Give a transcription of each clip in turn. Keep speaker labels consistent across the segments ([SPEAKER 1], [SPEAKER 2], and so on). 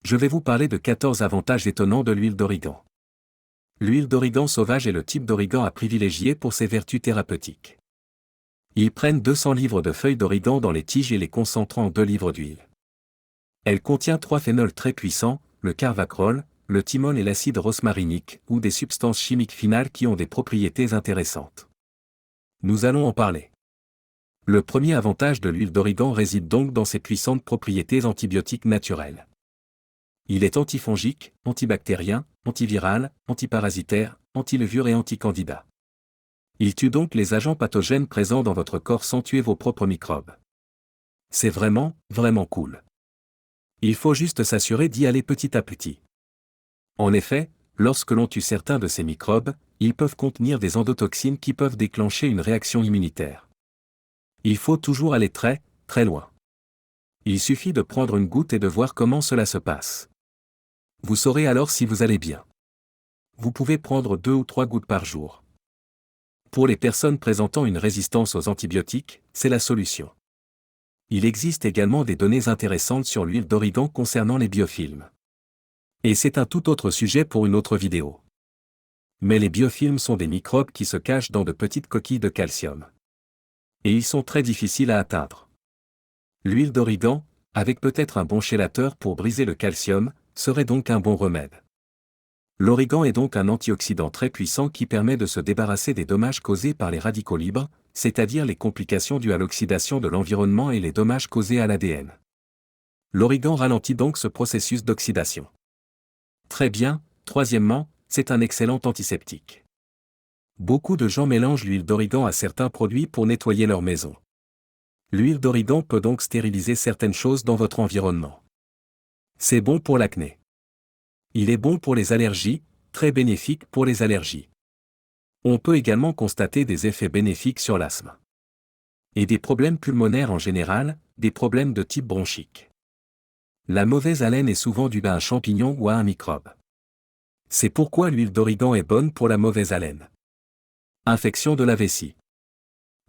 [SPEAKER 1] Je vais vous parler de 14 avantages étonnants de l'huile d'origan. L'huile d'origan sauvage est le type d'origan à privilégier pour ses vertus thérapeutiques. Ils prennent 200 livres de feuilles d'origan dans les tiges et les concentrant en 2 livres d'huile. Elle contient 3 phénols très puissants, le carvacrol, le thymol et l'acide rosmarinique, ou des substances chimiques finales qui ont des propriétés intéressantes. Nous allons en parler. Le premier avantage de l'huile d'origan réside donc dans ses puissantes propriétés antibiotiques naturelles. Il est antifongique, antibactérien, antiviral, antiparasitaire, antilevure et anticandida. Il tue donc les agents pathogènes présents dans votre corps sans tuer vos propres microbes. C'est vraiment, vraiment cool. Il faut juste s'assurer d'y aller petit à petit. En effet, lorsque l'on tue certains de ces microbes, ils peuvent contenir des endotoxines qui peuvent déclencher une réaction immunitaire. Il faut toujours aller très, très loin. Il suffit de prendre une goutte et de voir comment cela se passe. Vous saurez alors si vous allez bien. Vous pouvez prendre 2 ou 3 gouttes par jour. Pour les personnes présentant une résistance aux antibiotiques, c'est la solution. Il existe également des données intéressantes sur l'huile d'origan concernant les biofilms. Et c'est un tout autre sujet pour une autre vidéo. Mais les biofilms sont des microbes qui se cachent dans de petites coquilles de calcium. Et ils sont très difficiles à atteindre. L'huile d'origan, avec peut-être un bon chélateur pour briser le calcium, serait donc un bon remède. L'origan est donc un antioxydant très puissant qui permet de se débarrasser des dommages causés par les radicaux libres, c'est-à-dire les complications dues à l'oxydation de l'environnement et les dommages causés à l'ADN. L'origan ralentit donc ce processus d'oxydation. Très bien, troisièmement, c'est un excellent antiseptique. Beaucoup de gens mélangent l'huile d'origan à certains produits pour nettoyer leur maison. L'huile d'origan peut donc stériliser certaines choses dans votre environnement. C'est bon pour l'acné. Il est bon pour les allergies, très bénéfique pour les allergies. On peut également constater des effets bénéfiques sur l'asthme. Et des problèmes pulmonaires en général, des problèmes de type bronchique. La mauvaise haleine est souvent due à un champignon ou à un microbe. C'est pourquoi l'huile d'origan est bonne pour la mauvaise haleine. Infection de la vessie.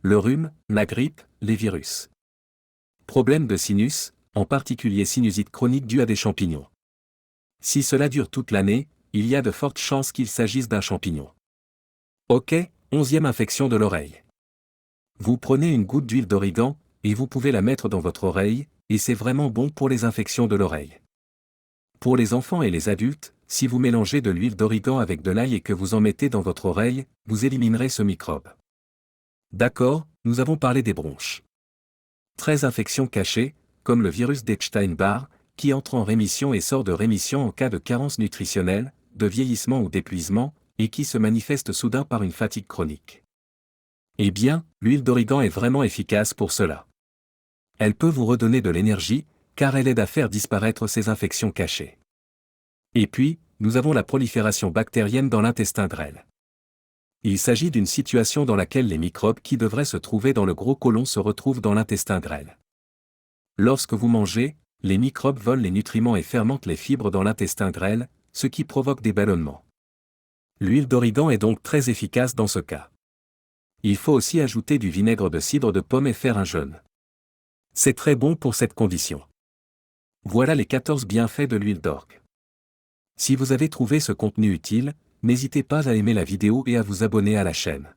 [SPEAKER 1] Le rhume, la grippe, les virus. Problèmes de sinus, en particulier sinusite chronique due à des champignons. Si cela dure toute l'année, il y a de fortes chances qu'il s'agisse d'un champignon. Ok, 11e infection de l'oreille. Vous prenez une goutte d'huile d'origan, et vous pouvez la mettre dans votre oreille, et c'est vraiment bon pour les infections de l'oreille. Pour les enfants et les adultes, si vous mélangez de l'huile d'origan avec de l'ail et que vous en mettez dans votre oreille, vous éliminerez ce microbe. D'accord, nous avons parlé des bronches. 13 infections cachées, comme le virus d'Epstein-Barr, qui entre en rémission et sort de rémission en cas de carence nutritionnelle, de vieillissement ou d'épuisement, et qui se manifeste soudain par une fatigue chronique. Eh bien, l'huile d'origan est vraiment efficace pour cela. Elle peut vous redonner de l'énergie, car elle aide à faire disparaître ces infections cachées. Et puis, nous avons la prolifération bactérienne dans l'intestin grêle. Il s'agit d'une situation dans laquelle les microbes qui devraient se trouver dans le gros côlon se retrouvent dans l'intestin grêle. Lorsque vous mangez, les microbes volent les nutriments et fermentent les fibres dans l'intestin grêle, ce qui provoque des ballonnements. L'huile d'origan est donc très efficace dans ce cas. Il faut aussi ajouter du vinaigre de cidre de pomme et faire un jeûne. C'est très bon pour cette condition. Voilà les 14 bienfaits de l'huile d'orge. Si vous avez trouvé ce contenu utile, n'hésitez pas à aimer la vidéo et à vous abonner à la chaîne.